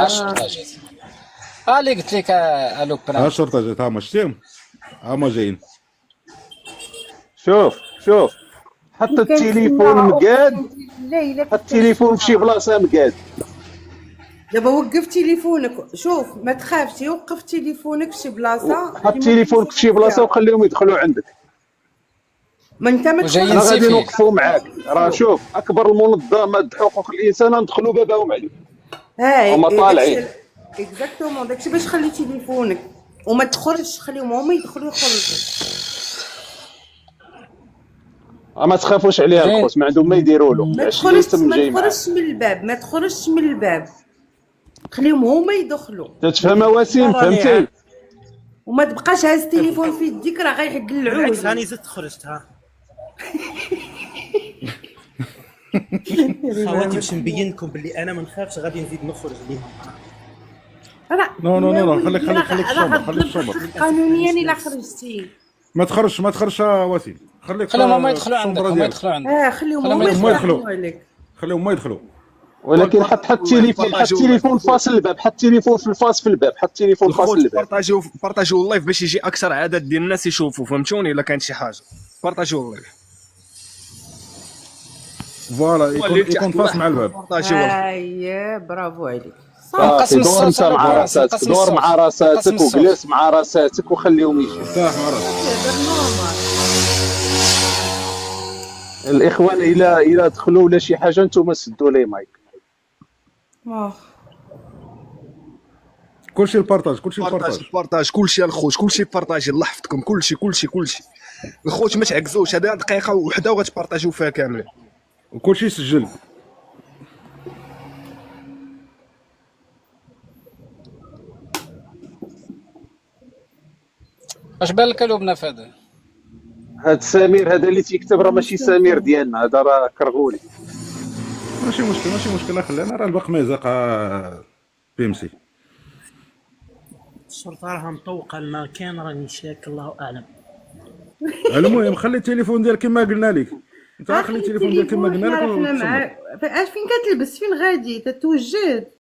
الشرطه جات. اللي قلت لك الو ها بران. الشرطه جات، ها هما شتيهم، ها هما جايين. شوف شوف، حط كنتسنى التليفون مقاد، اقسم بالله الا حط كنت التليفون في كنتسنى. شي بلاصه مقاد. دابا وقف تليفونك، شوف ما تخافش، وقف تليفونك في شي بلاصه حط اللي ما تليفونك في تمشيش شي بلاصه فيها. وخليهم يدخلوا عندك. ما انت ما وجايين انا تخرجش غادي سيفي. نوقفوا معاك. راه ندخلوا. شوف، اكبر المنظمات حقوق الانسان ندخلوا باباهم عليك. هما هاي داكشي طالعين. اكزاكتومون، داكشي باش خلي تليفونك وما تخرجش، خليهم هما يدخلوا يخرجوا. ما تخافوش عليها جايين. الخوت، ما عندهم ما يديروا له، العشيه تم ما جاي معاه. تخرجش من الباب، ما تخرجش من الباب، خليهم هما يدخلوا. تتفهم وسيم؟ راني فهمتي؟ وما تبقاش هاز التليفون في يديك، راه غيدلعوه بالعكس لي. راني زدت خرجت ها. خواتي باش نبين لكم باللي انا ما نخافش، غادي نزيد نخرج ليهم. راه نو نو يا نو نو، ولدي، خليك في راه الشومبر، خليك في غتضرب الشومبر. قانونيا الا خرجتي. ما تخرجش ما تخرجش وسيم، خليك خليهم هما في يدخلوا عندك، الشومبره هما ديالك. يدخلوا عندك. خليهم خليهم هما هما يدخلوا. يدخلوا، يدخلوا عليك. خليهم هما يدخلوا. ولكن حط التليفون، حط التليفون فاصل الباب، حط التليفون في الفاس في الباب، حط التليفون فاصل الخوت الباب. بارطاجيو اللايف باش يجي اكثر عدد ديال الناس يشوفوا، فهمتوني؟ الا كانت شي حاجه بارطاجيو اللايف. فوالا يكون فاس مع الباب. بارطاجيو هاي برافو عليك. نقسم دور انت الصوت على مع براس، راساتك، نقسم دور الصوت. مع نقسم راساتك الصوت. وجلس مع راساتك وخليهم يجيو. ارتاح مع راسك. هذا نورمال. الاخوان الى دخلوا ولا شي حاجه نتوما سدوا لي مايك. كلشي البارطاج، كلشي البارطاج. بارطاج كلشي الخوت، كلشي بارطاجي، الله يحفظكم، كلشي الخوت ما تعكزوش، هذه دقيقه وحده وغتبارطاجيو فيها كاملين. وكلشي يسجل. اش بان لك لبنى في هذا؟ هاد سمير هذا اللي تيكتب راه ماشي سمير ديالنا، هذا راه كرغولي. ماشي مشكل ماشي مشكل، خلينا راه الباق ميزاق بيمسي. الشرطه راها مطوقه المكان، راني شاك الله اعلم. المهم خلي التليفون ديالك كما قلنا لك، انت خلي التليفون ديالك كما قلنا لك. حنا معاك. فين كتلبس؟ فين غادي تتوجد؟